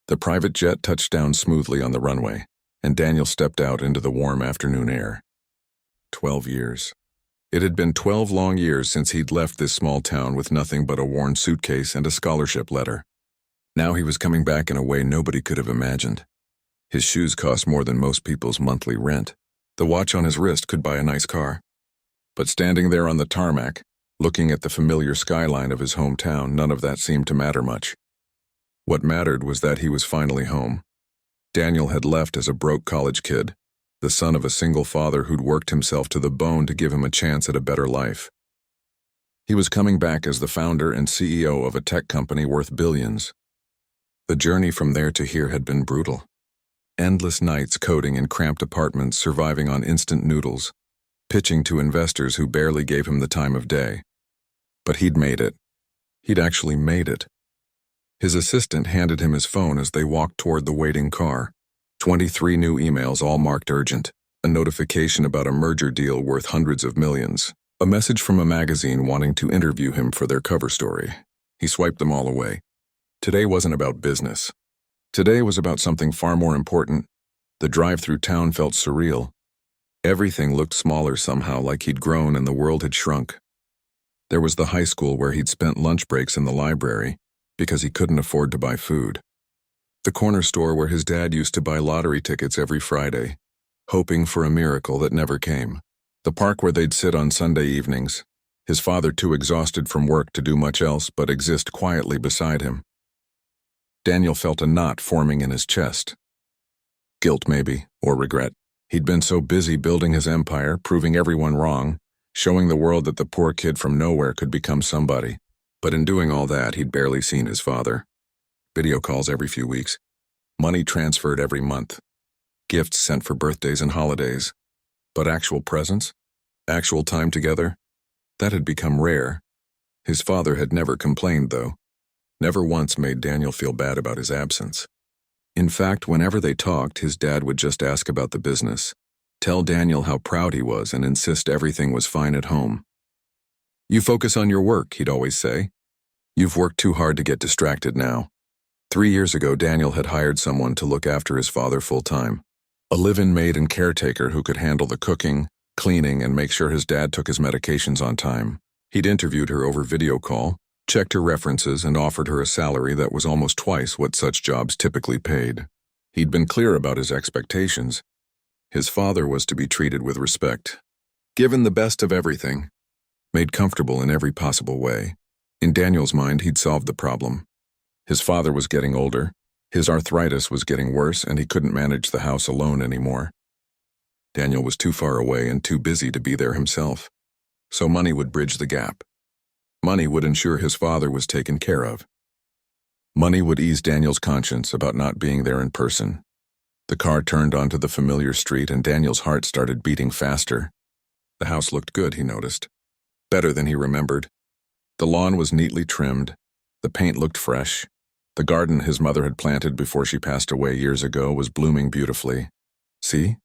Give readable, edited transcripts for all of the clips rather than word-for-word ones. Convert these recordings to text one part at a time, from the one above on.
The private jet touched down smoothly on the runway, and Daniel stepped out into the warm afternoon air. 12 years. It had been 12 long years since he'd left this small town with nothing but a worn suitcase and a scholarship letter. Now he was coming back in a way nobody could have imagined. His shoes cost more than most people's monthly rent. The watch on his wrist could buy a nice car. But standing there on the tarmac, looking at the familiar skyline of his hometown, none of that seemed to matter much. What mattered was that he was finally home. Daniel had left as a broke college kid, the son of a single father who'd worked himself to the bone to give him a chance at a better life. He was coming back as the founder and CEO of a tech company worth billions. The journey from there to here had been brutal. Endless nights coding in cramped apartments, surviving on instant noodles, pitching to investors who barely gave him the time of day. But he'd made it. He'd actually made it. His assistant handed him his phone as they walked toward the waiting car. 23 new emails, all marked urgent. A notification about a merger deal worth hundreds of millions. A message from a magazine wanting to interview him for their cover story. He swiped them all away. Today wasn't about business. Today was about something far more important. The drive through town felt surreal. Everything looked smaller somehow, like he'd grown and the world had shrunk. There was the high school where he'd spent lunch breaks in the library, because he couldn't afford to buy food. The corner store where his dad used to buy lottery tickets every Friday, hoping for a miracle that never came. The park where they'd sit on Sunday evenings, his father too exhausted from work to do much else but exist quietly beside him. Daniel felt a knot forming in his chest. Guilt maybe, or regret. He'd been so busy building his empire, proving everyone wrong, showing the world that the poor kid from nowhere could become somebody. But in doing all that, he'd barely seen his father. Video calls every few weeks. Money transferred every month. Gifts sent for birthdays and holidays. But actual presents? Actual time together? That had become rare. His father had never complained, though. Never once made Daniel feel bad about his absence. In fact, whenever they talked, his dad would just ask about the business, tell Daniel how proud he was, and insist everything was fine at home. "You focus on your work," he'd always say. "You've worked too hard to get distracted now." 3 years ago, Daniel had hired someone to look after his father full-time. A live-in maid and caretaker who could handle the cooking, cleaning, and make sure his dad took his medications on time. He'd interviewed her over video call, checked her references, and offered her a salary that was almost twice what such jobs typically paid. He'd been clear about his expectations. His father was to be treated with respect, given the best of everything, made comfortable in every possible way. In Daniel's mind, he'd solved the problem. His father was getting older, his arthritis was getting worse, and he couldn't manage the house alone anymore. Daniel was too far away and too busy to be there himself. So money would bridge the gap. Money would ensure his father was taken care of. Money would ease Daniel's conscience about not being there in person. The car turned onto the familiar street and Daniel's heart started beating faster. The house looked good, he noticed. Better than he remembered. The lawn was neatly trimmed. The paint looked fresh. The garden his mother had planted before she passed away years ago was blooming beautifully. See?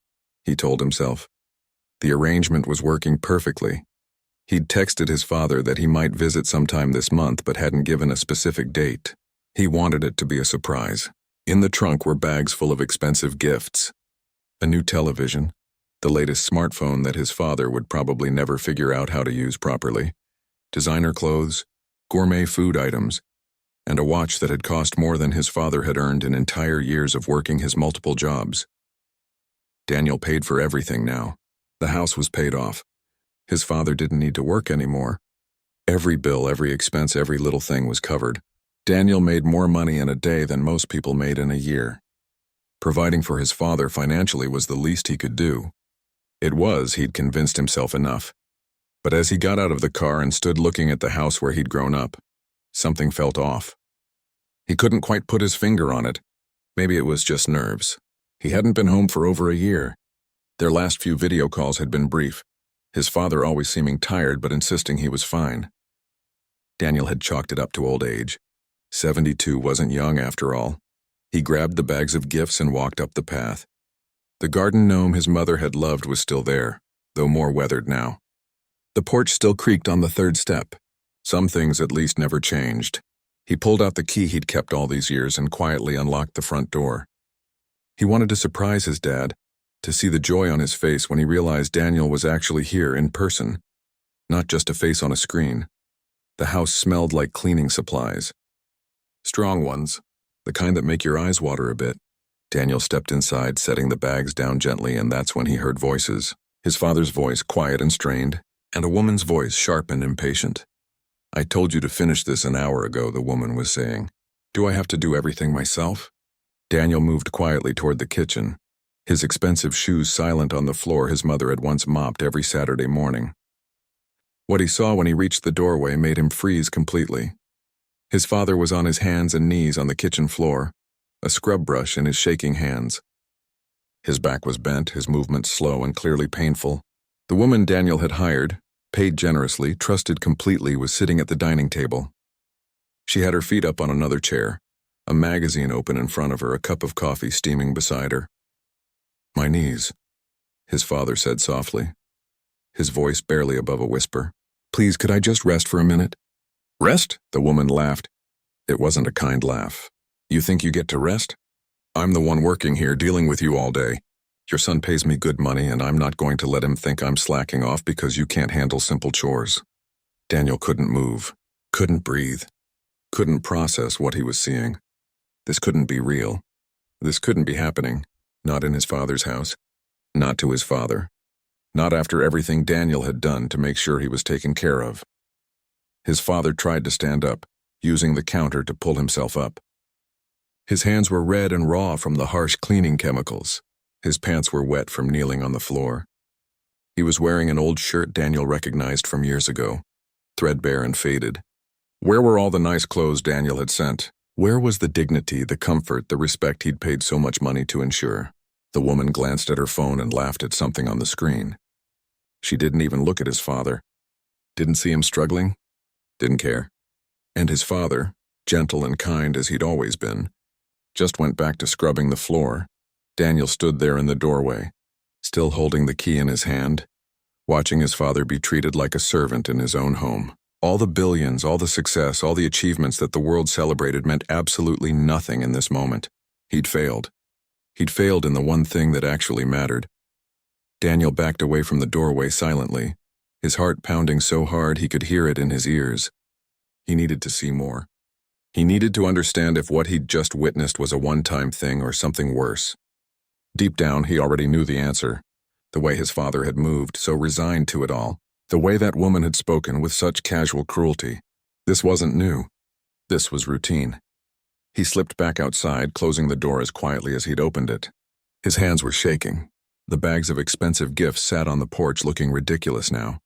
He told himself. The arrangement was working perfectly. He'd texted his father that he might visit sometime this month but hadn't given a specific date. He wanted it to be a surprise. In the trunk were bags full of expensive gifts. A new television, the latest smartphone that his father would probably never figure out how to use properly, designer clothes, gourmet food items, and a watch that had cost more than his father had earned in entire years of working his multiple jobs. Daniel paid for everything now. The house was paid off. His father didn't need to work anymore. Every bill, every expense, every little thing was covered. Daniel made more money in a day than most people made in a year. Providing for his father financially was the least he could do. It was, he'd convinced himself, enough. But as he got out of the car and stood looking at the house where he'd grown up, something felt off. He couldn't quite put his finger on it. Maybe it was just nerves. He hadn't been home for over a year. Their last few video calls had been brief, his father always seeming tired but insisting he was fine. Daniel had chalked it up to old age. 72 wasn't young after all. He grabbed the bags of gifts and walked up the path. The garden gnome his mother had loved was still there, though more weathered now. The porch still creaked on the third step. Some things at least never changed. He pulled out the key he'd kept all these years and quietly unlocked the front door. He wanted to surprise his dad, to see the joy on his face when he realized Daniel was actually here in person, not just a face on a screen. The house smelled like cleaning supplies. Strong ones, the kind that make your eyes water a bit. Daniel stepped inside, setting the bags down gently, and that's when he heard voices. His father's voice, quiet and strained, and a woman's voice, sharp and impatient. "I told you to finish this an hour ago," the woman was saying. "Do I have to do everything myself?" Daniel moved quietly toward the kitchen, his expensive shoes silent on the floor his mother had once mopped every Saturday morning. What he saw when he reached the doorway made him freeze completely. His father was on his hands and knees on the kitchen floor, a scrub brush in his shaking hands. His back was bent, his movements slow and clearly painful. The woman Daniel had hired, paid generously, trusted completely, was sitting at the dining table. She had her feet up on another chair, a magazine open in front of her, a cup of coffee steaming beside her. "My knees," his father said softly, his voice barely above a whisper. "Please, could I just rest for a minute?" "Rest?" The woman laughed. It wasn't a kind laugh. "You think you get to rest? I'm the one working here, dealing with you all day. Your son pays me good money, and I'm not going to let him think I'm slacking off because you can't handle simple chores." Daniel couldn't move, couldn't breathe, couldn't process what he was seeing. This couldn't be real. This couldn't be happening. Not in his father's house. Not to his father. Not after everything Daniel had done to make sure he was taken care of. His father tried to stand up, using the counter to pull himself up. His hands were red and raw from the harsh cleaning chemicals. His pants were wet from kneeling on the floor. He was wearing an old shirt Daniel recognized from years ago, threadbare and faded. Where were all the nice clothes Daniel had sent? Where was the dignity, the comfort, the respect he'd paid so much money to ensure? The woman glanced at her phone and laughed at something on the screen. She didn't even look at his father. Didn't see him struggling. Didn't care. And his father, gentle and kind as he'd always been, just went back to scrubbing the floor. Daniel stood there in the doorway, still holding the key in his hand, watching his father be treated like a servant in his own home. All the billions, all the success, all the achievements that the world celebrated meant absolutely nothing in this moment. He'd failed. He'd failed in the one thing that actually mattered. Daniel backed away from the doorway silently, his heart pounding so hard he could hear it in his ears. He needed to see more. He needed to understand if what he'd just witnessed was a one-time thing or something worse. Deep down, he already knew the answer. The way his father had moved, so resigned to it all. The way that woman had spoken with such casual cruelty. This wasn't new. This was routine. He slipped back outside, closing the door as quietly as he'd opened it. His hands were shaking. The bags of expensive gifts sat on the porch looking ridiculous now.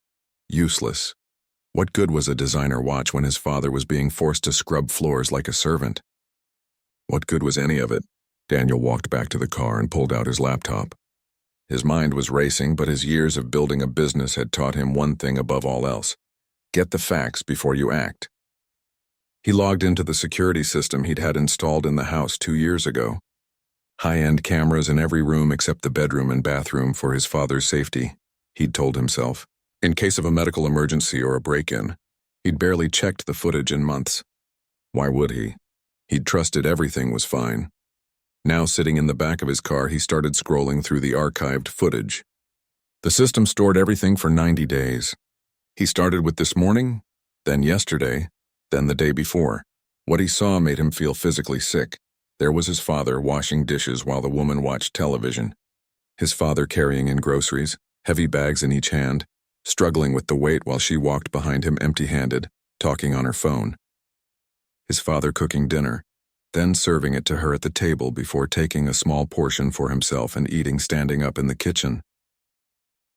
Useless. What good was a designer watch when his father was being forced to scrub floors like a servant? What good was any of it? Daniel walked back to the car and pulled out his laptop. His mind was racing, but his years of building a business had taught him one thing above all else. Get the facts before you act. He logged into the security system he'd had installed in the house 2 years ago. High-end cameras in every room except the bedroom and bathroom for his father's safety, he'd told himself. In case of a medical emergency or a break-in, he'd barely checked the footage in months. Why would he? He'd trusted everything was fine. Now sitting in the back of his car, he started scrolling through the archived footage. The system stored everything for 90 days. He started with this morning, then yesterday, then the day before. What he saw made him feel physically sick. There was his father washing dishes while the woman watched television. His father carrying in groceries, heavy bags in each hand, struggling with the weight while she walked behind him empty-handed, talking on her phone. His father cooking dinner, then serving it to her at the table before taking a small portion for himself and eating standing up in the kitchen.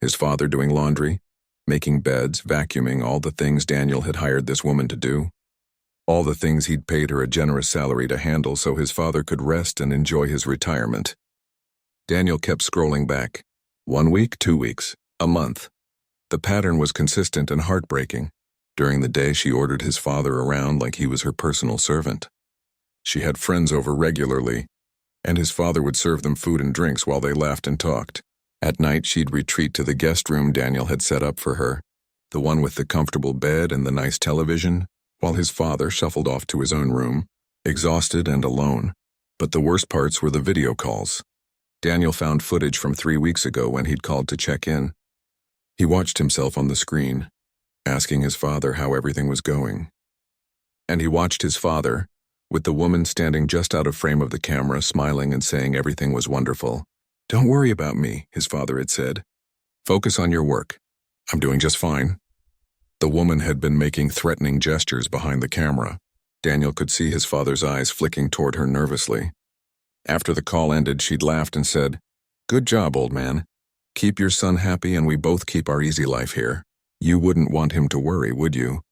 His father doing laundry, making beds, vacuuming, all the things Daniel had hired this woman to do. All the things he'd paid her a generous salary to handle so his father could rest and enjoy his retirement. Daniel kept scrolling back. 1 week, 2 weeks, a month. The pattern was consistent and heartbreaking. During the day, she ordered his father around like he was her personal servant. She had friends over regularly, and his father would serve them food and drinks while they laughed and talked. At night, she'd retreat to the guest room Daniel had set up for her, the one with the comfortable bed and the nice television, while his father shuffled off to his own room, exhausted and alone. But the worst parts were the video calls. Daniel found footage from 3 weeks ago when he'd called to check in. He watched himself on the screen, asking his father how everything was going. And he watched his father, with the woman standing just out of frame of the camera, smiling and saying everything was wonderful. "Don't worry about me," his father had said. "Focus on your work. I'm doing just fine." The woman had been making threatening gestures behind the camera. Daniel could see his father's eyes flicking toward her nervously. After the call ended, she'd laughed and said, "Good job, old man. Keep your son happy and we both keep our easy life here. You wouldn't want him to worry, would you?"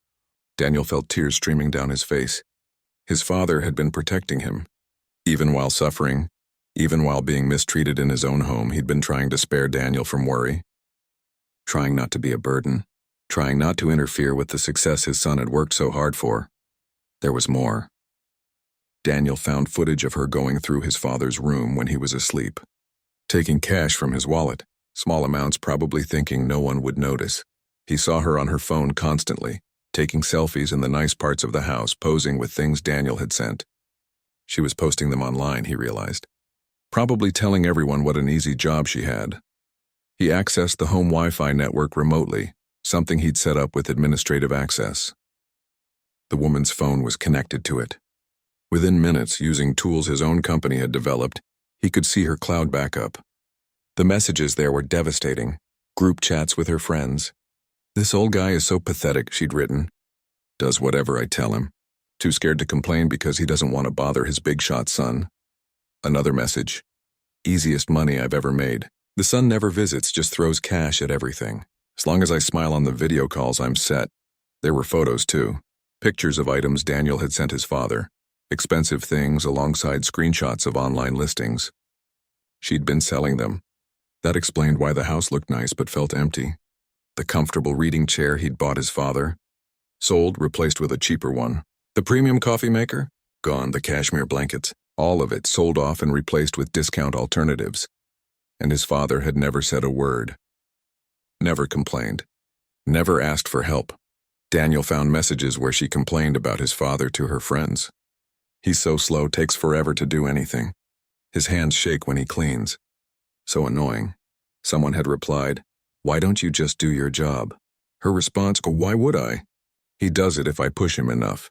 Daniel felt tears streaming down his face. His father had been protecting him. Even while suffering, even while being mistreated in his own home, he'd been trying to spare Daniel from worry. Trying not to be a burden. Trying not to interfere with the success his son had worked so hard for. There was more. Daniel found footage of her going through his father's room when he was asleep, taking cash from his wallet, small amounts, probably thinking no one would notice. He saw her on her phone constantly, taking selfies in the nice parts of the house, posing with things Daniel had sent. She was posting them online, he realized, probably telling everyone what an easy job she had. He accessed the home Wi-Fi network remotely, something he'd set up with administrative access. The woman's phone was connected to it. Within minutes, using tools his own company had developed, he could see her cloud backup. The messages there were devastating. Group chats with her friends. "This old guy is so pathetic," she'd written. "Does whatever I tell him. Too scared to complain because he doesn't want to bother his big shot son." Another message. "Easiest money I've ever made. The son never visits, just throws cash at everything. As long as I smile on the video calls, I'm set." There were photos too. Pictures of items Daniel had sent his father. Expensive things alongside screenshots of online listings. She'd been selling them. That explained why the house looked nice but felt empty. The comfortable reading chair he'd bought his father. Sold, replaced with a cheaper one. The premium coffee maker? Gone. The cashmere blankets. All of it sold off and replaced with discount alternatives. And his father had never said a word. Never complained. Never asked for help. Daniel found messages where she complained about his father to her friends. "He's so slow, takes forever to do anything. His hands shake when he cleans. So annoying." Someone had replied, "Why don't you just do your job?" Her response, "Why would I? He does it if I push him enough.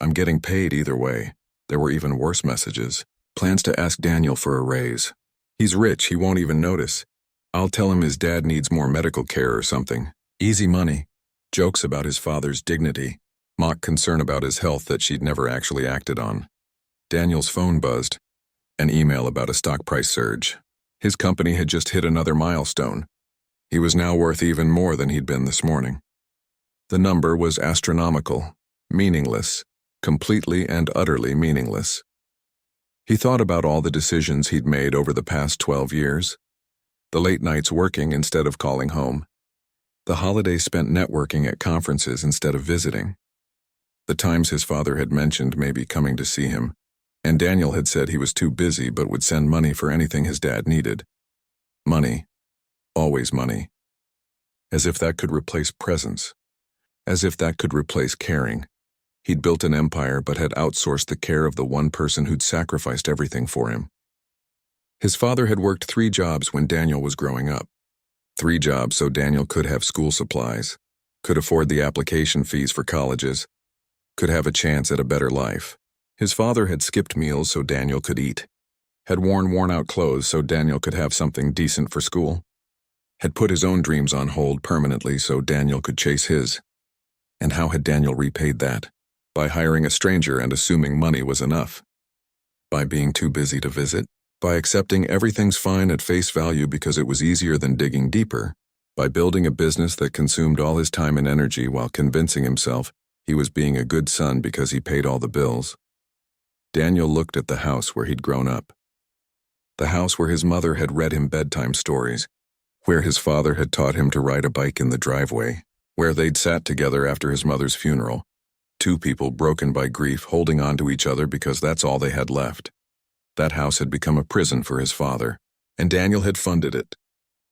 I'm getting paid either way." There were even worse messages. Plans to ask Daniel for a raise. "He's rich, he won't even notice. I'll tell him his dad needs more medical care or something. Easy money." Jokes about his father's dignity. Mock concern about his health that she'd never actually acted on. Daniel's phone buzzed. An email about a stock price surge. His company had just hit another milestone. He was now worth even more than he'd been this morning. The number was astronomical, meaningless, completely and utterly meaningless. He thought about all the decisions he'd made over the past 12 years. The late nights working instead of calling home. The holidays spent networking at conferences instead of visiting. The times his father had mentioned maybe coming to see him, and Daniel had said he was too busy but would send money for anything his dad needed. Money. Always money. As if that could replace presence. As if that could replace caring. He'd built an empire but had outsourced the care of the one person who'd sacrificed everything for him. His father had worked 3 jobs when Daniel was growing up. 3 jobs so Daniel could have school supplies, could afford the application fees for colleges, could have a chance at a better life. His father had skipped meals so Daniel could eat, had worn worn-out clothes so Daniel could have something decent for school, had put his own dreams on hold permanently so Daniel could chase his. And how had Daniel repaid that? By hiring a stranger and assuming money was enough. By being too busy to visit. By accepting everything's fine at face value because it was easier than digging deeper. By building a business that consumed all his time and energy while convincing himself he was being a good son because he paid all the bills. Daniel looked at the house where he'd grown up. The house where his mother had read him bedtime stories, where his father had taught him to ride a bike in the driveway, where they'd sat together after his mother's funeral, 2 people broken by grief holding on to each other because that's all they had left. That house had become a prison for his father, and Daniel had funded it,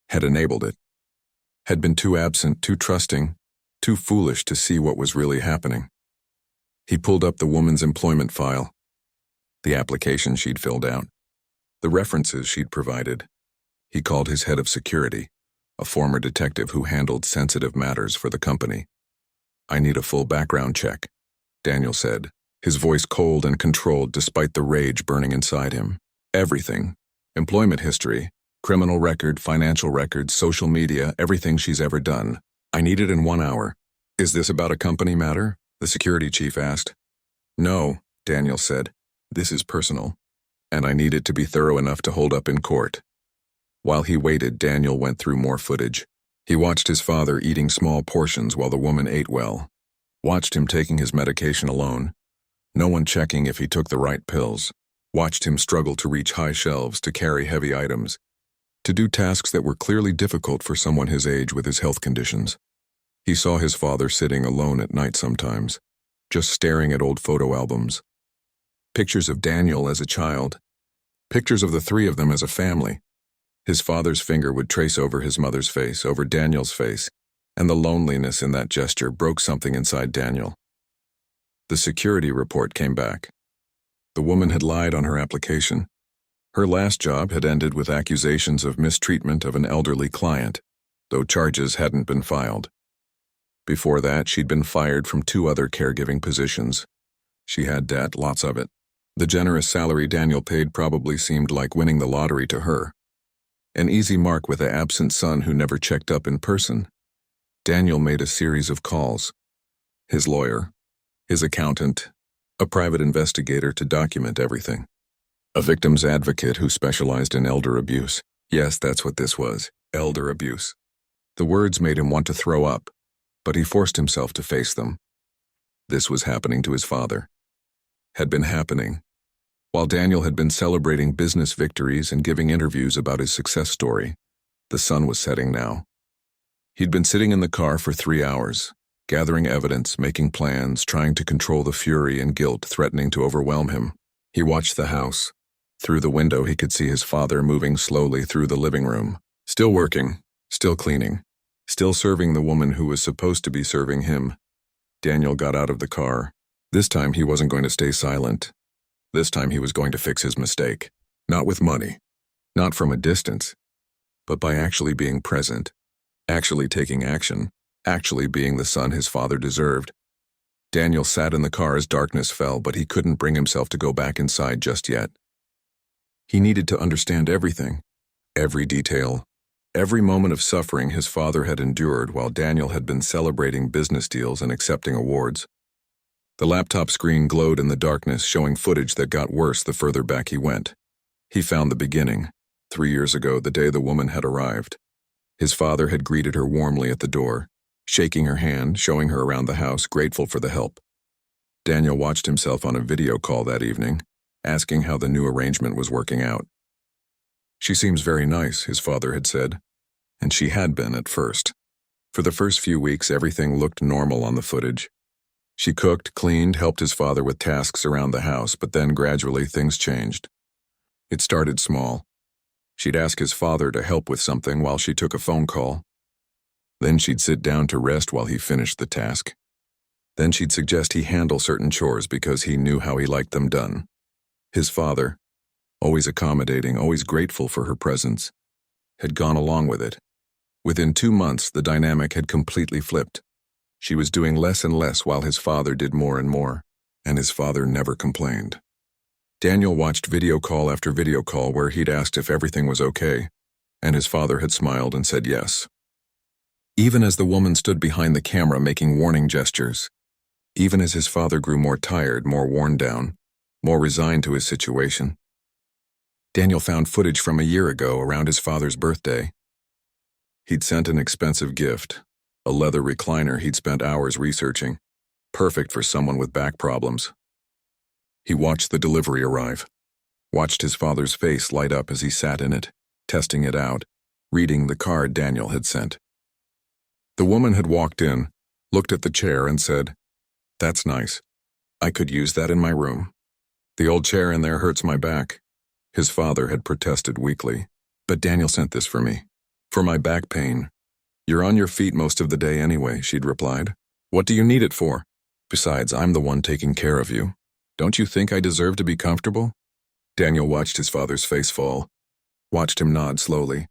had enabled it, had been too absent, too trusting, too foolish to see what was really happening. He pulled up the woman's employment file, the application she'd filled out, the references she'd provided. He called his head of security, a former detective who handled sensitive matters for the company. "I need a full background check," Daniel said, his voice cold and controlled despite the rage burning inside him. "Everything. Employment history, criminal record, financial records, social media, everything she's ever done. I need it in 1 hour." "Is this about a company matter?" the security chief asked. "No," Daniel said. "This is personal, and I need it to be thorough enough to hold up in court." While he waited, Daniel went through more footage. He watched his father eating small portions while the woman ate well. Watched him taking his medication alone. No one checking if he took the right pills. Watched him struggle to reach high shelves, to carry heavy items, to do tasks that were clearly difficult for someone his age with his health conditions. He saw his father sitting alone at night sometimes, just staring at old photo albums. Pictures of Daniel as a child. Pictures of the three of them as a family. His father's finger would trace over his mother's face, over Daniel's face, and the loneliness in that gesture broke something inside Daniel. The security report came back. The woman had lied on her application. Her last job had ended with accusations of mistreatment of an elderly client, though charges hadn't been filed. Before that, she'd been fired from 2 other caregiving positions. She had debt, lots of it. The generous salary Daniel paid probably seemed like winning the lottery to her. An easy mark with an absent son who never checked up in person. Daniel made a series of calls. His lawyer, his accountant, a private investigator to document everything. A victim's advocate who specialized in elder abuse. Yes, that's what this was, elder abuse. The words made him want to throw up, but he forced himself to face them. This was happening to his father. Had been happening. While Daniel had been celebrating business victories and giving interviews about his success story, the sun was setting now. He'd been sitting in the car for 3 hours, gathering evidence, making plans, trying to control the fury and guilt threatening to overwhelm him. He watched the house. Through the window, he could see his father moving slowly through the living room, still working, still cleaning, still serving the woman who was supposed to be serving him. Daniel got out of the car. This time he wasn't going to stay silent. This time he was going to fix his mistake. Not with money, not from a distance, but by actually being present, actually taking action, actually being the son his father deserved. Daniel sat in the car as darkness fell, but he couldn't bring himself to go back inside just yet. He needed to understand everything, every detail, every moment of suffering his father had endured while Daniel had been celebrating business deals and accepting awards. The laptop screen glowed in the darkness, showing footage that got worse the further back he went. He found the beginning, 3 years ago, the day the woman had arrived. His father had greeted her warmly at the door, shaking her hand, showing her around the house, grateful for the help. Daniel watched himself on a video call that evening, asking how the new arrangement was working out. "She seems very nice," his father had said, and she had been at first. For the first few weeks, everything looked normal on the footage. She cooked, cleaned, helped his father with tasks around the house, but then gradually things changed. It started small. She'd ask his father to help with something while she took a phone call. Then she'd sit down to rest while he finished the task. Then she'd suggest he handle certain chores because he knew how he liked them done. His father, always accommodating, always grateful for her presence, had gone along with it. Within 2 months, the dynamic had completely flipped. She was doing less and less while his father did more and more, and his father never complained. Daniel watched video call after video call where he'd asked if everything was okay, and his father had smiled and said yes. Even as the woman stood behind the camera making warning gestures, even as his father grew more tired, more worn down, more resigned to his situation. Daniel found footage from a year ago around his father's birthday. He'd sent an expensive gift, a leather recliner he'd spent hours researching, perfect for someone with back problems. He watched the delivery arrive, watched his father's face light up as he sat in it, testing it out, reading the card Daniel had sent. The woman had walked in, looked at the chair and said, "That's nice. I could use that in my room. The old chair in there hurts my back." His father had protested weakly. "But Daniel sent this for me. For my back pain." "You're on your feet most of the day anyway," she'd replied. "What do you need it for?" Besides, I'm the one taking care of you. Don't you think I deserve to be comfortable? Daniel watched his father's face fall, watched him nod slowly,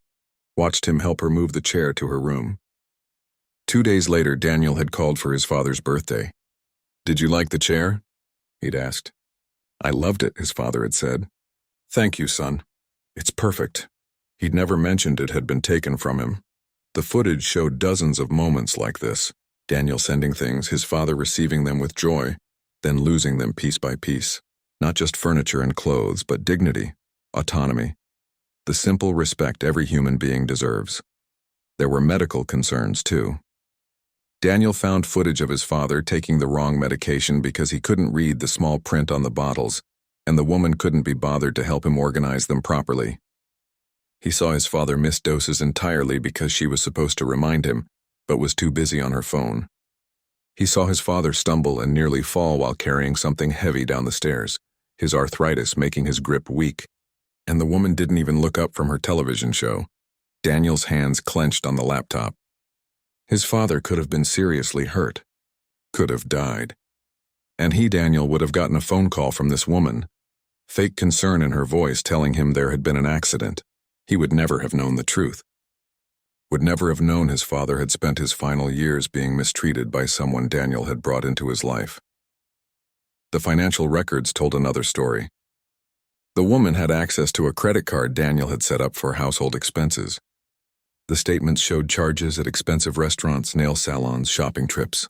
watched him help her move the chair to her room. 2 days later, Daniel had called for his father's birthday. "Did you like the chair?" he'd asked. "I loved it," his father had said. "Thank you, son. It's perfect." He'd never mentioned it had been taken from him. The footage showed dozens of moments like this. Daniel sending things, his father receiving them with joy, then losing them piece by piece. Not just furniture and clothes, but dignity, autonomy, the simple respect every human being deserves. There were medical concerns, too. Daniel found footage of his father taking the wrong medication because he couldn't read the small print on the bottles, and the woman couldn't be bothered to help him organize them properly. He saw his father miss doses entirely because she was supposed to remind him, but was too busy on her phone. He saw his father stumble and nearly fall while carrying something heavy down the stairs, his arthritis making his grip weak. And the woman didn't even look up from her television show. Daniel's hands clenched on the laptop. His father could have been seriously hurt, could have died. And he, Daniel, would have gotten a phone call from this woman, fake concern in her voice telling him there had been an accident. He would never have known the truth. Would never have known his father had spent his final years being mistreated by someone Daniel had brought into his life. The financial records told another story. The woman had access to a credit card Daniel had set up for household expenses. The statements showed charges at expensive restaurants, nail salons, shopping trips.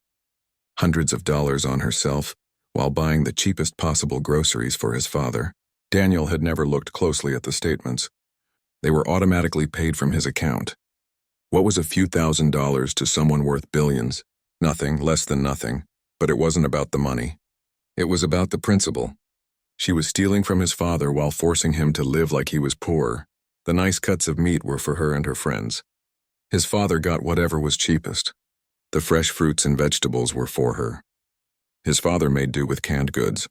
Hundreds of dollars on herself, while buying the cheapest possible groceries for his father. Daniel had never looked closely at the statements. They were automatically paid from his account. What was a few $1,000s to someone worth billions? Nothing, less than nothing. But it wasn't about the money. It was about the principle. She was stealing from his father while forcing him to live like he was poor. The nice cuts of meat were for her and her friends. His father got whatever was cheapest. The fresh fruits and vegetables were for her. His father made do with canned goods.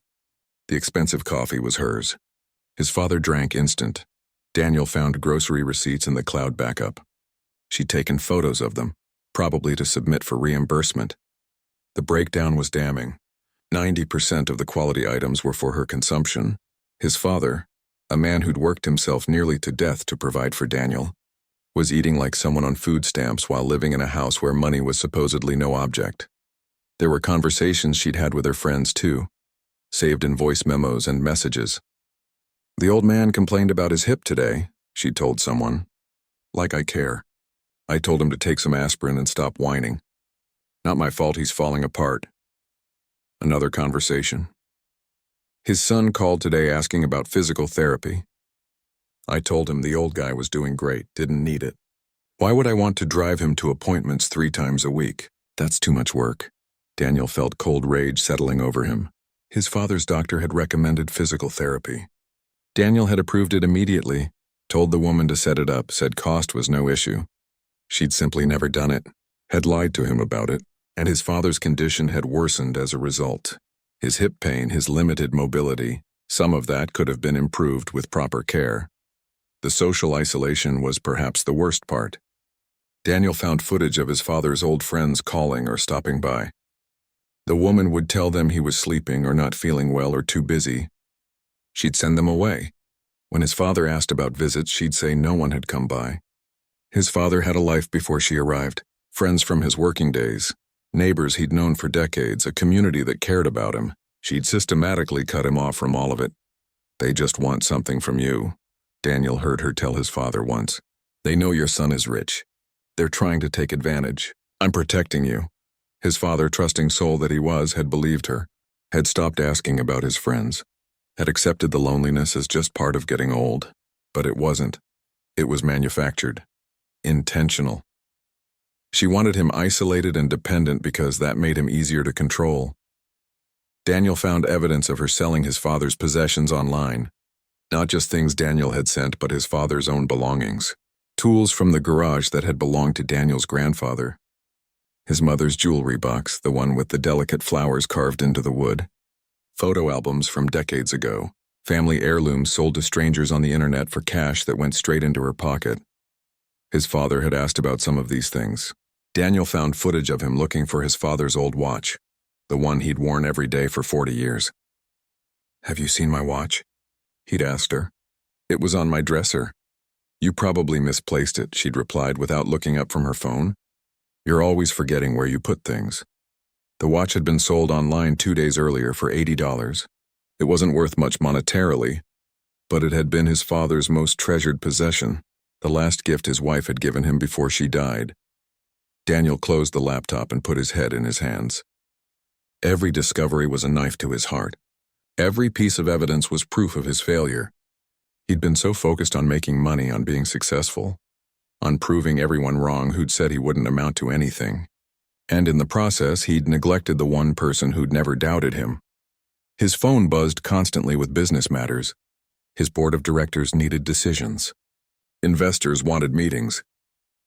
The expensive coffee was hers. His father drank instant. Daniel found grocery receipts in the cloud backup. She'd taken photos of them, probably to submit for reimbursement. The breakdown was damning. 90% of the quality items were for her consumption. His father, a man who'd worked himself nearly to death to provide for Daniel, was eating like someone on food stamps while living in a house where money was supposedly no object. There were conversations she'd had with her friends, too, saved in voice memos and messages. "The old man complained about his hip today," she told someone. "Like I care. I told him to take some aspirin and stop whining. Not my fault he's falling apart." Another conversation. "His son called today asking about physical therapy. I told him the old guy was doing great, didn't need it. Why would I want to drive him to appointments 3 times a week? That's too much work." Daniel felt cold rage settling over him. His father's doctor had recommended physical therapy. Daniel had approved it immediately, told the woman to set it up, said cost was no issue. She'd simply never done it, had lied to him about it, and his father's condition had worsened as a result. His hip pain, his limited mobility, some of that could have been improved with proper care. The social isolation was perhaps the worst part. Daniel found footage of his father's old friends calling or stopping by. The woman would tell them he was sleeping or not feeling well or too busy. She'd send them away. When his father asked about visits, she'd say no one had come by. His father had a life before she arrived, friends from his working days, neighbors he'd known for decades, a community that cared about him. She'd systematically cut him off from all of it. "They just want something from you," Daniel heard her tell his father once. "They know your son is rich. They're trying to take advantage. I'm protecting you." His father, trusting soul that he was, had believed her, had stopped asking about his friends, had accepted the loneliness as just part of getting old. But it wasn't. It was manufactured. Intentional. She wanted him isolated and dependent because that made him easier to control. Daniel found evidence of her selling his father's possessions online. Not just things Daniel had sent, but his father's own belongings. Tools from the garage that had belonged to Daniel's grandfather. His mother's jewelry box, the one with the delicate flowers carved into the wood. Photo albums from decades ago. Family heirlooms sold to strangers on the internet for cash that went straight into her pocket. His father had asked about some of these things. Daniel found footage of him looking for his father's old watch. the one he'd worn every day for 40 years. "Have you seen my watch?" he'd asked her. "It was on my dresser." "You probably misplaced it," she'd replied without looking up from her phone. "You're always forgetting where you put things." The watch had been sold online 2 days earlier for $80. It wasn't worth much monetarily, but it had been his father's most treasured possession, the last gift his wife had given him before she died. Daniel closed the laptop and put his head in his hands. Every discovery was a knife to his heart. Every piece of evidence was proof of his failure. He'd been so focused on making money, on being successful, on proving everyone wrong who'd said he wouldn't amount to anything. And in the process, he'd neglected the one person who'd never doubted him. His phone buzzed constantly with business matters. His board of directors needed decisions. Investors wanted meetings.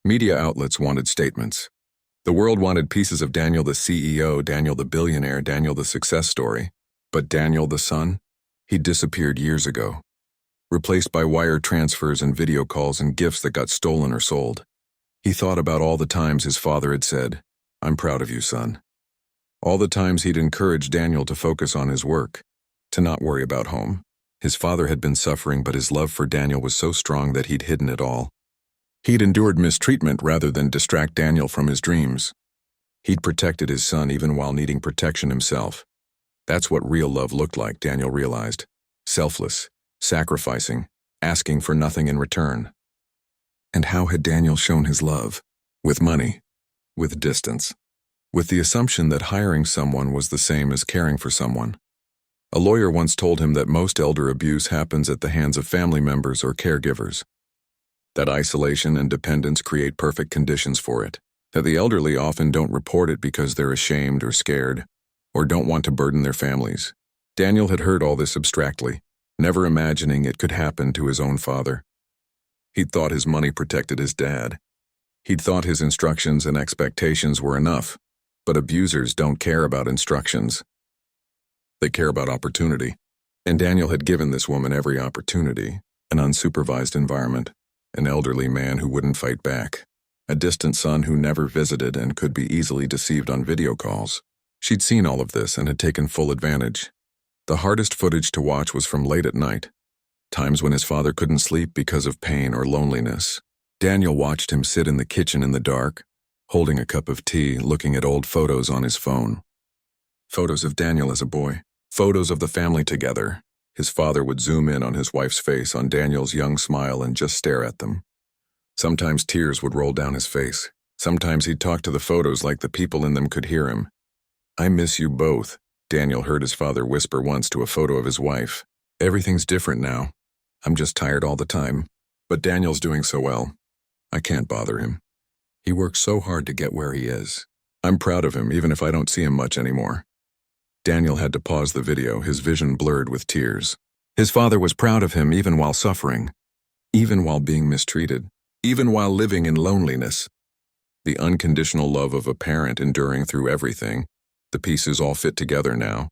Media outlets wanted statements. The world wanted pieces of Daniel the CEO, Daniel the billionaire, Daniel the success story. But Daniel the son? He'd disappeared years ago, replaced by wire transfers and video calls and gifts that got stolen or sold. He thought about all the times his father had said, "I'm proud of you, son." All the times he'd encouraged Daniel to focus on his work, to not worry about home. His father had been suffering, but his love for Daniel was so strong that he'd hidden it all. He'd endured mistreatment rather than distract Daniel from his dreams. He'd protected his son even while needing protection himself. That's what real love looked like, Daniel realized. Selfless, sacrificing, asking for nothing in return. And how had Daniel shown his love? With money, with distance, with the assumption that hiring someone was the same as caring for someone. A lawyer once told him that most elder abuse happens at the hands of family members or caregivers. That isolation and dependence create perfect conditions for it. That the elderly often don't report it because they're ashamed or scared, or don't want to burden their families. Daniel had heard all this abstractly, never imagining it could happen to his own father. He'd thought his money protected his dad. He'd thought his instructions and expectations were enough, but abusers don't care about instructions. They care about opportunity. And Daniel had given this woman every opportunity, an unsupervised environment, an elderly man who wouldn't fight back, a distant son who never visited and could be easily deceived on video calls. She'd seen all of this and had taken full advantage. The hardest footage to watch was from late at night, times when his father couldn't sleep because of pain or loneliness. Daniel watched him sit in the kitchen in the dark, holding a cup of tea, looking at old photos on his phone. Photos of Daniel as a boy. Photos of the family together. His father would zoom in on his wife's face, on Daniel's young smile, and just stare at them. Sometimes tears would roll down his face. Sometimes he'd talk to the photos like the people in them could hear him. "I miss you both," Daniel heard his father whisper once to a photo of his wife. "Everything's different now. I'm just tired all the time. But Daniel's doing so well. I can't bother him. He works so hard to get where he is. I'm proud of him, even if I don't see him much anymore." Daniel had to pause the video, his vision blurred with tears. His father was proud of him even while suffering, even while being mistreated, even while living in loneliness. The unconditional love of a parent enduring through everything. The pieces all fit together now.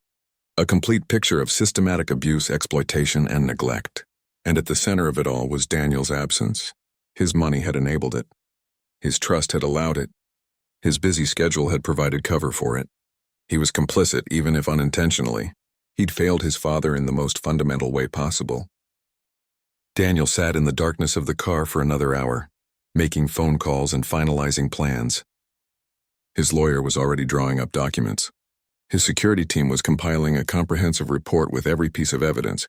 A complete picture of systematic abuse, exploitation, and neglect. And at the center of it all was Daniel's absence. His money had enabled it. His trust had allowed it. His busy schedule had provided cover for it. He was complicit, even if unintentionally. He'd failed his father in the most fundamental way possible. Daniel sat in the darkness of the car for another hour, making phone calls and finalizing plans. His lawyer was already drawing up documents. His security team was compiling a comprehensive report with every piece of evidence.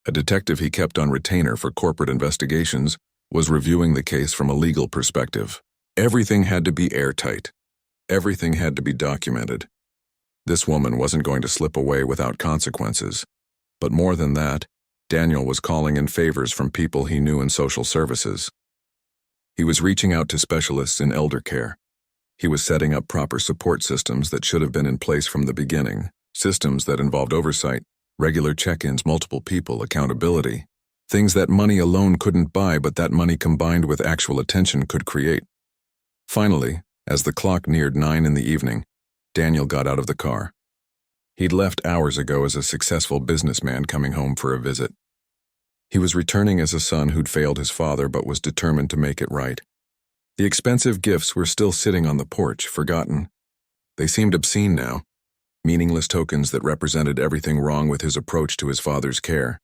A detective he kept on retainer for corporate investigations was reviewing the case from a legal perspective. Everything had to be airtight. Everything had to be documented. This woman wasn't going to slip away without consequences. But more than that, Daniel was calling in favors from people he knew in social services. He was reaching out to specialists in elder care. He was setting up proper support systems that should have been in place from the beginning, systems that involved oversight, regular check-ins, multiple people, accountability, things that money alone couldn't buy but that money combined with actual attention could create. Finally, as the clock neared 9 in the evening, Daniel got out of the car. He'd left hours ago as a successful businessman coming home for a visit. He was returning as a son who'd failed his father but was determined to make it right. The expensive gifts were still sitting on the porch, forgotten. They seemed obscene now. meaningless tokens that represented everything wrong with his approach to his father's care.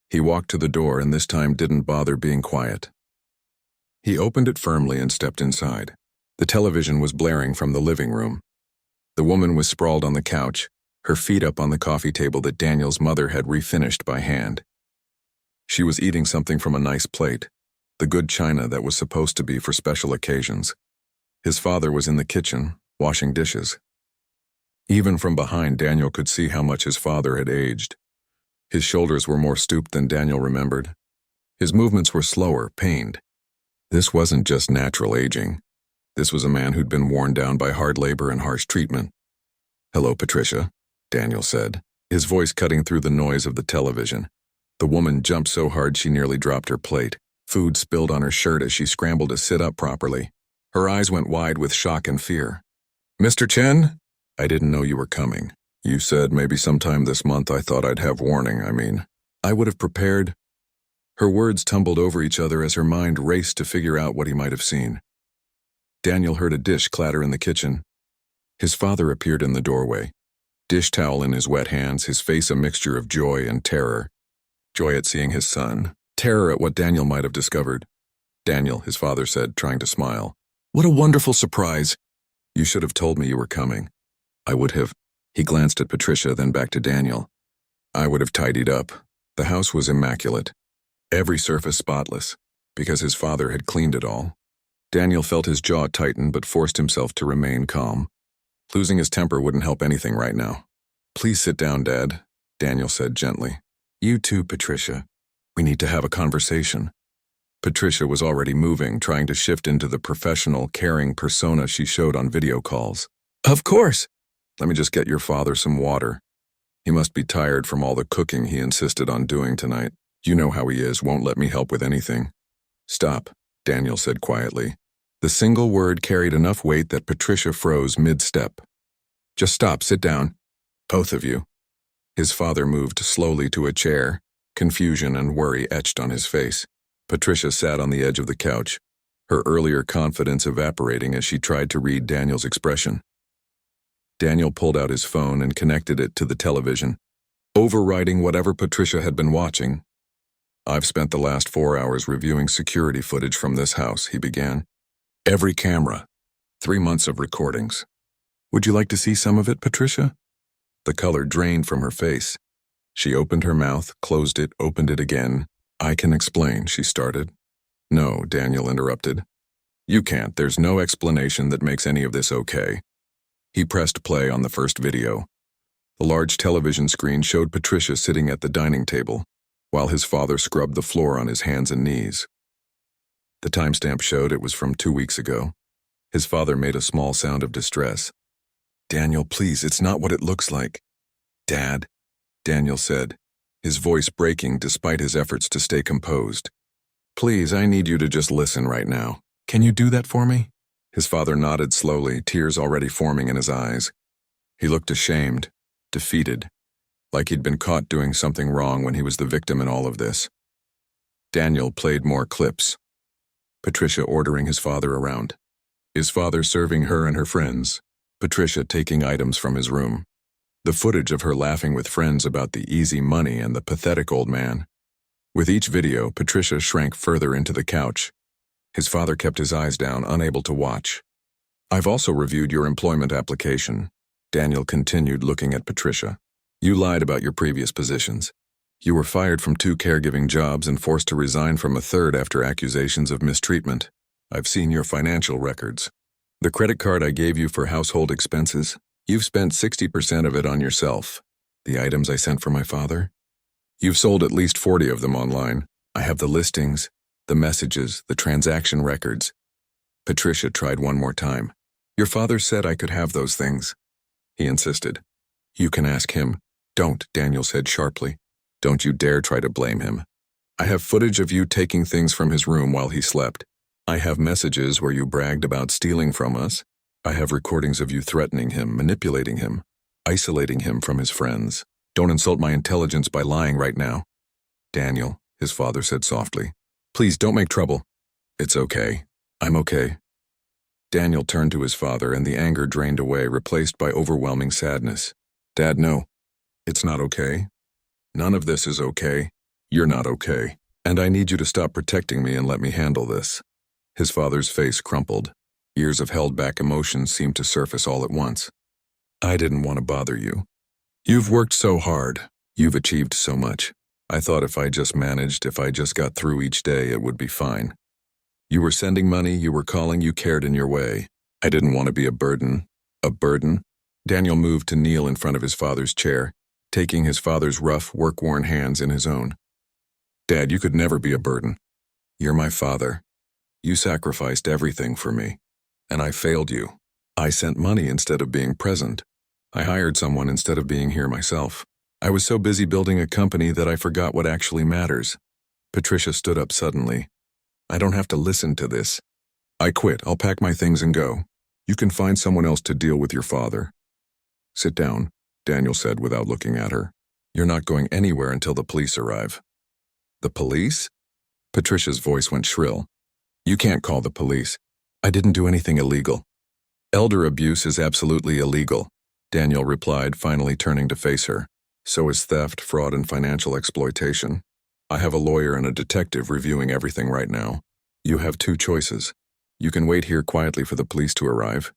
He walked to the door and this time didn't bother being quiet. He opened it firmly and stepped inside. The television was blaring from the living room. The woman was sprawled on the couch, her feet up on the coffee table that Daniel's mother had refinished by hand. She was eating something from a nice plate, the good china that was supposed to be for special occasions. His father was in the kitchen, washing dishes. Even from behind, Daniel could see how much his father had aged. His shoulders were more stooped than Daniel remembered. His movements were slower, pained. This wasn't just natural aging. This was a man who'd been worn down by hard labor and harsh treatment. "Hello, Patricia," Daniel said, his voice cutting through the noise of the television. The woman jumped so hard she nearly dropped her plate. Food spilled on her shirt as she scrambled to sit up properly. Her eyes went wide with shock and fear. "Mr. Chen? I didn't know you were coming. You said maybe sometime this month. I thought I'd have warning. I would have prepared." Her words tumbled over each other as her mind raced to figure out what he might have seen. Daniel heard a dish clatter in the kitchen. His father appeared in the doorway, dish towel in his wet hands, his face a mixture of joy and terror. Joy at seeing his son, terror at what Daniel might have discovered. "Daniel," his father said, trying to smile. "What a wonderful surprise. You should have told me you were coming." "I would have." He glanced at Patricia, then back to Daniel. "I would have tidied up." The house was immaculate, every surface spotless, because his father had cleaned it all. Daniel felt his jaw tighten but forced himself to remain calm. Losing his temper wouldn't help anything right now. "Please sit down, Dad," Daniel said gently. "You too, Patricia. We need to have a conversation." Patricia was already moving, trying to shift into the professional, caring persona she showed on video calls. "Of course." "Let me just get your father some water. He must be tired from all the cooking he insisted on doing tonight. You know how he is, won't let me help with anything." "Stop," Daniel said quietly. The single word carried enough weight that Patricia froze mid-step. "Just stop, sit down. Both of you." His father moved slowly to a chair, confusion and worry etched on his face. Patricia sat on the edge of the couch, her earlier confidence evaporating as she tried to read Daniel's expression. Daniel pulled out his phone and connected it to the television, overriding whatever Patricia had been watching. "I've spent the last 4 hours reviewing security footage from this house," he began. "Every camera. 3 months of recordings. Would you like to see some of it, Patricia?" The color drained from her face. She opened her mouth, closed it, opened it again. "I can explain," she started. "No," Daniel interrupted. "You can't. There's no explanation that makes any of this okay." He pressed play on the first video. The large television screen showed Patricia sitting at the dining table, while his father scrubbed the floor on his hands and knees. The timestamp showed it was from 2 weeks ago. His father made a small sound of distress. "Daniel, please, it's not what it looks like." "Dad," Daniel said, his voice breaking despite his efforts to stay composed. "Please, I need you to just listen right now. Can you do that for me?" His father nodded slowly, tears already forming in his eyes. He looked ashamed, defeated, like he'd been caught doing something wrong when he was the victim in all of this. Daniel played more clips. Patricia ordering his father around. His father serving her and her friends. Patricia taking items from his room. The footage of her laughing with friends about the easy money and the pathetic old man. With each video, Patricia shrank further into the couch. His father kept his eyes down, unable to watch. "I've also reviewed your employment application," Daniel continued, looking at Patricia. "You lied about your previous positions. You were fired from 2 caregiving jobs and forced to resign from a 3rd after accusations of mistreatment. I've seen your financial records. The credit card I gave you for household expenses, you've spent 60% of it on yourself. The items I sent for my father? You've sold at least 40 of them online. I have the listings, the messages, the transaction records." Patricia tried one more time. "Your father said I could have those things." He insisted. "You can ask him." "Don't," Daniel said sharply. "Don't you dare try to blame him. I have footage of you taking things from his room while he slept. I have messages where you bragged about stealing from us. I have recordings of you threatening him, manipulating him, isolating him from his friends. Don't insult my intelligence by lying right now." "Daniel," his father said softly, "please don't make trouble." "It's okay. I'm okay." Daniel turned to his father and the anger drained away, replaced by overwhelming sadness. Dad, no. It's not okay. None of this is okay. You're not okay. And I need you to stop protecting me and let me handle this. His father's face crumpled. Years of held-back emotions seemed to surface all at once. I didn't want to bother you. You've worked so hard. You've achieved so much. I thought if I just managed, if I just got through each day, it would be fine. You were sending money, you were calling, you cared in your way. I didn't want to be a burden. A burden? Daniel moved to kneel in front of his father's chair, taking his father's rough, work-worn hands in his own. Dad, you could never be a burden. You're my father. You sacrificed everything for me. And I failed you. I sent money instead of being present. I hired someone instead of being here myself. I was so busy building a company that I forgot what actually matters. Patricia stood up suddenly. I don't have to listen to this. I quit. I'll pack my things and go. You can find someone else to deal with your father. Sit down, Daniel said without looking at her. You're not going anywhere until the police arrive. The police? Patricia's voice went shrill. You can't call the police. I didn't do anything illegal. Elder abuse is absolutely illegal, Daniel replied, finally turning to face her. So is theft, fraud, and financial exploitation. I have a lawyer and a detective reviewing everything right now. You have two choices. You can wait here quietly for the police to arrive,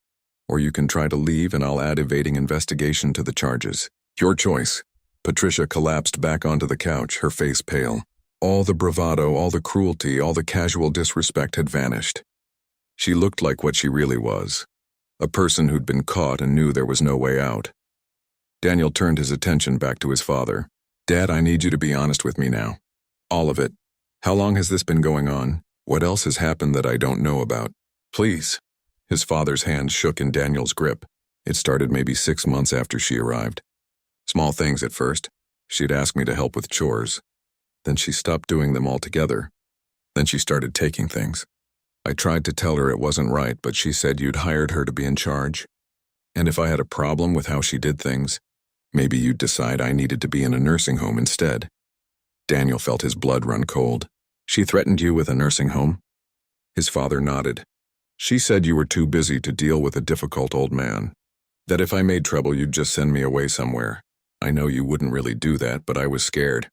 or you can try to leave and I'll add evading investigation to the charges. Your choice. Patricia collapsed back onto the couch, her face pale. All the bravado, all the cruelty, all the casual disrespect had vanished. She looked like what she really was. A person who'd been caught and knew there was no way out. Daniel turned his attention back to his father. Dad, I need you to be honest with me now. All of it. How long has this been going on? What else has happened that I don't know about? Please. His father's hand shook in Daniel's grip. It started maybe 6 months after she arrived. Small things at first. She'd ask me to help with chores. Then she stopped doing them altogether. Then she started taking things. I tried to tell her it wasn't right, but she said you'd hired her to be in charge. And if I had a problem with how she did things, maybe you'd decide I needed to be in a nursing home instead. Daniel felt his blood run cold. She threatened you with a nursing home? His father nodded. She said you were too busy to deal with a difficult old man. That if I made trouble, you'd just send me away somewhere. I know you wouldn't really do that, but I was scared.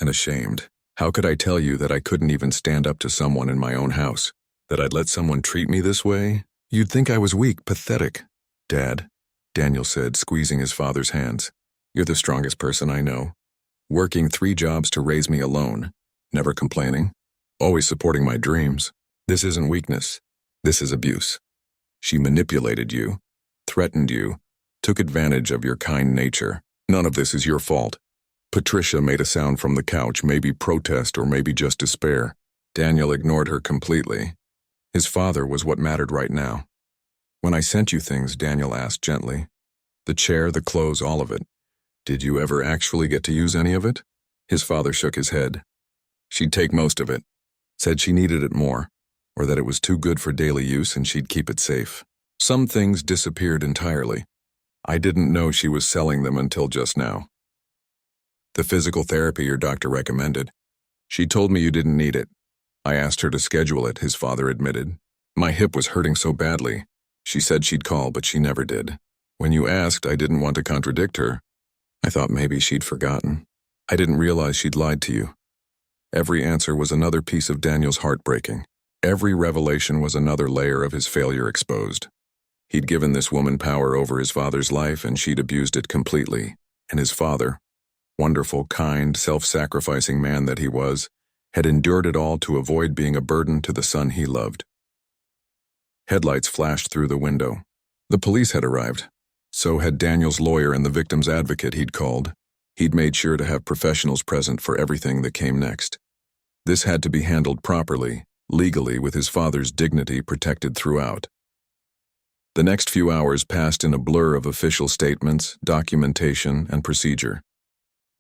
And ashamed. How could I tell you that I couldn't even stand up to someone in my own house? That I'd let someone treat me this way? You'd think I was weak, pathetic. Dad, Daniel said, squeezing his father's hands. You're the strongest person I know. Working 3 jobs to raise me alone. Never complaining. Always supporting my dreams. This isn't weakness. This is abuse. She manipulated you. Threatened you. Took advantage of your kind nature. None of this is your fault. Patricia made a sound from the couch, maybe protest or maybe just despair. Daniel ignored her completely. His father was what mattered right now. When I sent you things, Daniel asked gently. The chair, the clothes, all of it. Did you ever actually get to use any of it? His father shook his head. She'd take most of it. Said she needed it more, or that it was too good for daily use and she'd keep it safe. Some things disappeared entirely. I didn't know she was selling them until just now. The physical therapy your doctor recommended. She told me you didn't need it. I asked her to schedule it, his father admitted. My hip was hurting so badly. She said she'd call, but she never did. When you asked, I didn't want to contradict her. I thought maybe she'd forgotten. I didn't realize she'd lied to you. Every answer was another piece of Daniel's heart breaking. Every revelation was another layer of his failure exposed. He'd given this woman power over his father's life, and she'd abused it completely. And his father, wonderful, kind, self-sacrificing man that he was, had endured it all to avoid being a burden to the son he loved. Headlights flashed through the window. The police had arrived. So had Daniel's lawyer and the victim's advocate he'd called. He'd made sure to have professionals present for everything that came next. This had to be handled properly, legally, with his father's dignity protected throughout. The next few hours passed in a blur of official statements, documentation, and procedure.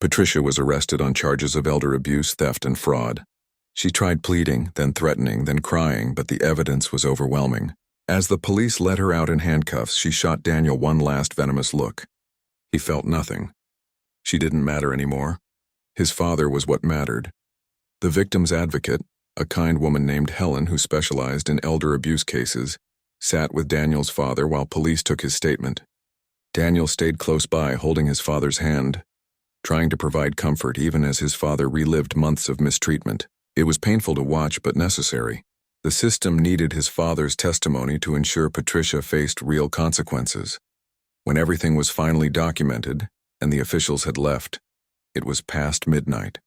Patricia was arrested on charges of elder abuse, theft, and fraud. She tried pleading, then threatening, then crying, but the evidence was overwhelming. As the police let her out in handcuffs, she shot Daniel one last venomous look. He felt nothing. She didn't matter anymore. His father was what mattered. The victim's advocate, a kind woman named Helen who specialized in elder abuse cases, sat with Daniel's father while police took his statement. Daniel stayed close by, holding his father's hand, trying to provide comfort even as his father relived months of mistreatment. It was painful to watch, but necessary. The system needed his father's testimony to ensure Patricia faced real consequences. When everything was finally documented, and the officials had left, it was past midnight.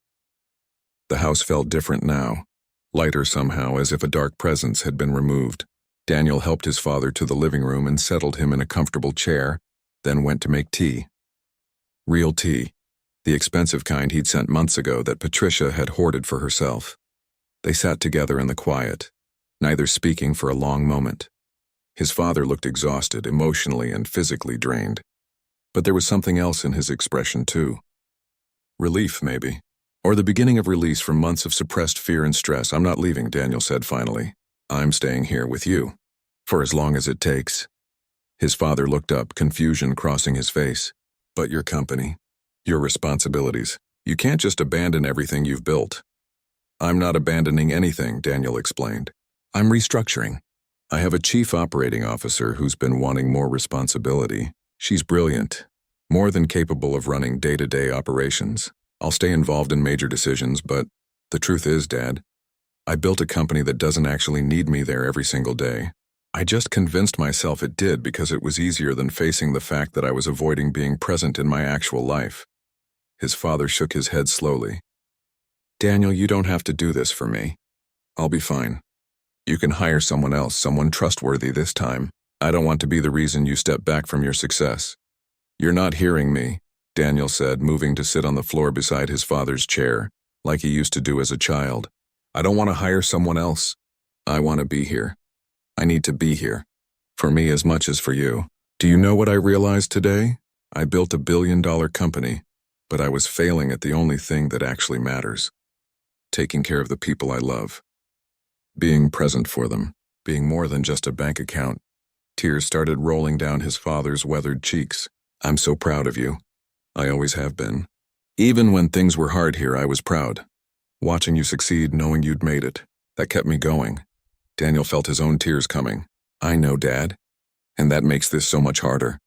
The house felt different now, lighter somehow, as if a dark presence had been removed. Daniel helped his father to the living room and settled him in a comfortable chair, then went to make tea. Real tea, the expensive kind he'd sent months ago that Patricia had hoarded for herself. They sat together in the quiet, neither speaking for a long moment. His father looked exhausted, emotionally and physically drained. But there was something else in his expression, too. Relief, maybe. Or the beginning of release from months of suppressed fear and stress. "I'm not leaving," Daniel said finally. "I'm staying here with you. For as long as it takes." His father looked up, confusion crossing his face. "But your company, your responsibilities. You can't just abandon everything you've built." "I'm not abandoning anything," Daniel explained. "I'm restructuring. I have a chief operating officer who's been wanting more responsibility. She's brilliant, more than capable of running day-to-day operations. I'll stay involved in major decisions, but the truth is, Dad, I built a company that doesn't actually need me there every single day. I just convinced myself it did because it was easier than facing the fact that I was avoiding being present in my actual life." His father shook his head slowly. "Daniel, you don't have to do this for me. I'll be fine. You can hire someone else, someone trustworthy this time. I don't want to be the reason you step back from your success." "You're not hearing me," Daniel said, moving to sit on the floor beside his father's chair, like he used to do as a child. "I don't want to hire someone else. I want to be here. I need to be here. For me as much as for you. Do you know what I realized today? I built a billion-dollar company, but I was failing at the only thing that actually matters. Taking care of the people I love. Being present for them. Being more than just a bank account." Tears started rolling down his father's weathered cheeks. "I'm so proud of you. I always have been. Even when things were hard here, I was proud. Watching you succeed, knowing you'd made it, that kept me going." Daniel felt his own tears coming. "I know, Dad. And that makes this so much harder.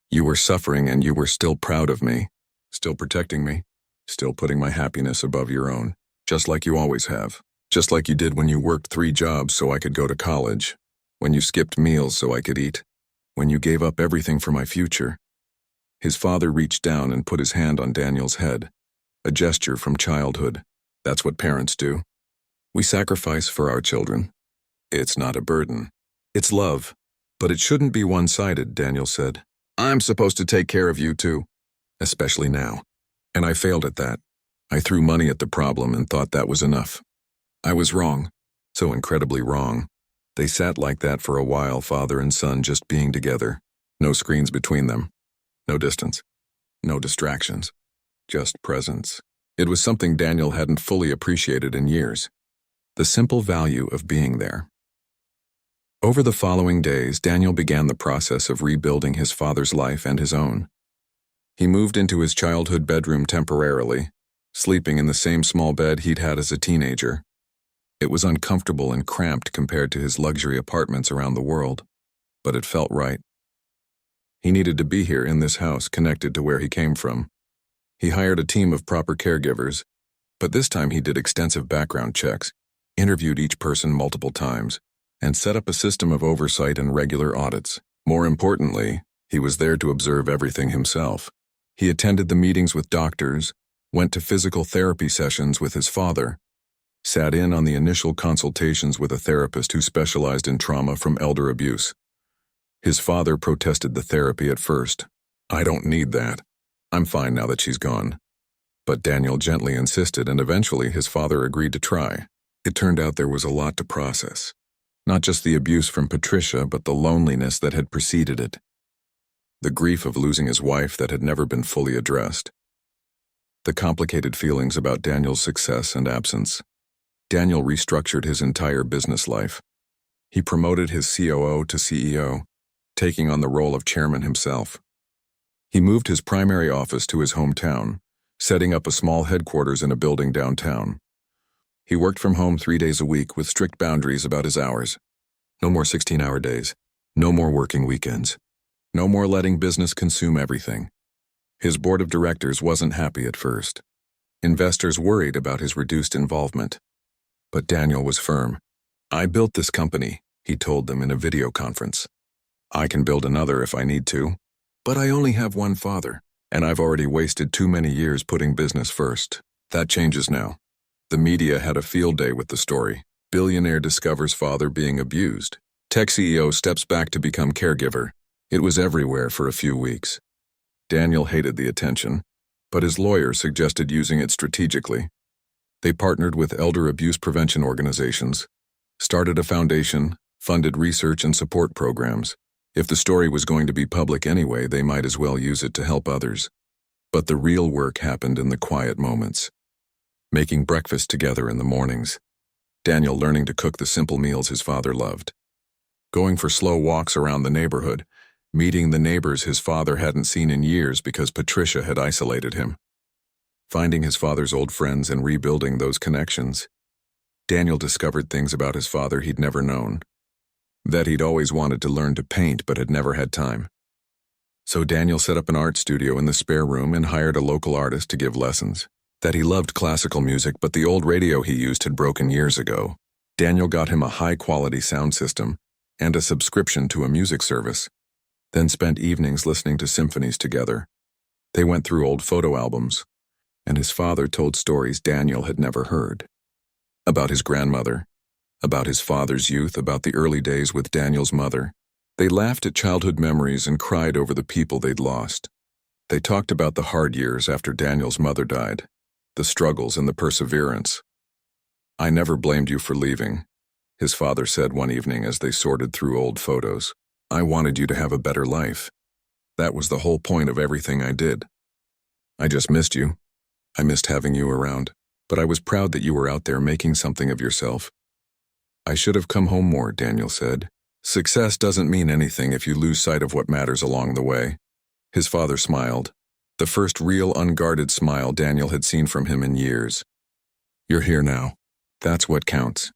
You were suffering and you were still proud of me. Still protecting me. Still putting my happiness above your own. Just like you always have. Just like you did when you worked 3 jobs so I could go to college. When you skipped meals so I could eat. When you gave up everything for my future." His father reached down and put his hand on Daniel's head. A gesture from childhood. That's what parents do. We sacrifice for our children. It's not a burden. It's love. But it shouldn't be one-sided, Daniel said. "I'm supposed to take care of you too. Especially now. And I failed at that. I threw money at the problem and thought that was enough. I was wrong. So incredibly wrong." They sat like that for a while, father and son just being together. No screens between them. No distance. No distractions. Just presence. It was something Daniel hadn't fully appreciated in years. The simple value of being there. Over the following days, Daniel began the process of rebuilding his father's life and his own. He moved into his childhood bedroom temporarily, sleeping in the same small bed he'd had as a teenager. It was uncomfortable and cramped compared to his luxury apartments around the world, but it felt right. He needed to be here in this house, connected to where he came from. He hired a team of proper caregivers, but this time he did extensive background checks, interviewed each person multiple times, and set up a system of oversight and regular audits. More importantly, he was there to observe everything himself. He attended the meetings with doctors, went to physical therapy sessions with his father, sat in on the initial consultations with a therapist who specialized in trauma from elder abuse. His father protested the therapy at first. "I don't need that. I'm fine now that she's gone." But Daniel gently insisted, and eventually his father agreed to try. It turned out there was a lot to process. Not just the abuse from Patricia, but the loneliness that had preceded it. The grief of losing his wife that had never been fully addressed. The complicated feelings about Daniel's success and absence. Daniel restructured his entire business life. He promoted his COO to CEO, taking on the role of chairman himself. He moved his primary office to his hometown, setting up a small headquarters in a building downtown. He worked from home 3 days a week with strict boundaries about his hours. No more 16-hour days. No more working weekends. No more letting business consume everything. His board of directors wasn't happy at first. Investors worried about his reduced involvement. But Daniel was firm. "I built this company," he told them in a video conference. "I can build another if I need to. But I only have one father, and I've already wasted too many years putting business first. That changes now." The media had a field day with the story. Billionaire discovers father being abused. Tech CEO steps back to become caregiver. It was everywhere for a few weeks. Daniel hated the attention, but his lawyer suggested using it strategically. They partnered with elder abuse prevention organizations, started a foundation, funded research and support programs. If the story was going to be public anyway, they might as well use it to help others. But the real work happened in the quiet moments. Making breakfast together in the mornings. Daniel learning to cook the simple meals his father loved. Going for slow walks around the neighborhood, meeting the neighbors his father hadn't seen in years because Patricia had isolated him. Finding his father's old friends and rebuilding those connections. Daniel discovered things about his father he'd never known. That he'd always wanted to learn to paint but had never had time. So Daniel set up an art studio in the spare room and hired a local artist to give lessons. That he loved classical music, but the old radio he used had broken years ago. Daniel got him a high-quality sound system and a subscription to a music service, then spent evenings listening to symphonies together. They went through old photo albums, and his father told stories Daniel had never heard. About his grandmother, about his father's youth, about the early days with Daniel's mother. They laughed at childhood memories and cried over the people they'd lost. They talked about the hard years after Daniel's mother died, the struggles and the perseverance. "I never blamed you for leaving," his father said one evening as they sorted through old photos. "I wanted you to have a better life. That was the whole point of everything I did. I just missed you. I missed having you around, but I was proud that you were out there making something of yourself." "I should have come home more," Daniel said. "Success doesn't mean anything if you lose sight of what matters along the way." His father smiled. The first real unguarded smile Daniel had seen from him in years. "You're here now. That's what counts."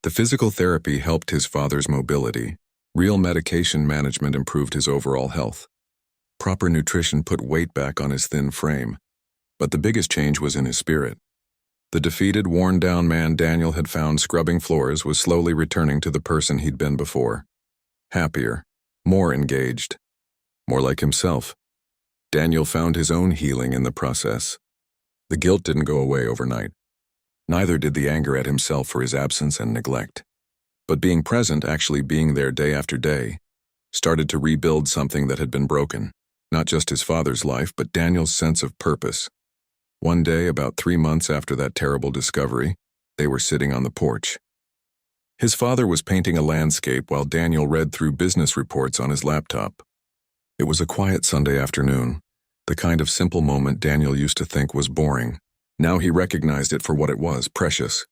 The physical therapy helped his father's mobility. Real medication management improved his overall health. Proper nutrition put weight back on his thin frame. But the biggest change was in his spirit. The defeated, worn-down man Daniel had found scrubbing floors was slowly returning to the person he'd been before. Happier, more engaged, more like himself. Daniel found his own healing in the process. The guilt didn't go away overnight. Neither did the anger at himself for his absence and neglect. But being present, actually being there day after day, started to rebuild something that had been broken. Not just his father's life, but Daniel's sense of purpose. One day, about 3 months after that terrible discovery, they were sitting on the porch. His father was painting a landscape while Daniel read through business reports on his laptop. It was a quiet Sunday afternoon, the kind of simple moment Daniel used to think was boring. Now he recognized it for what it was, precious.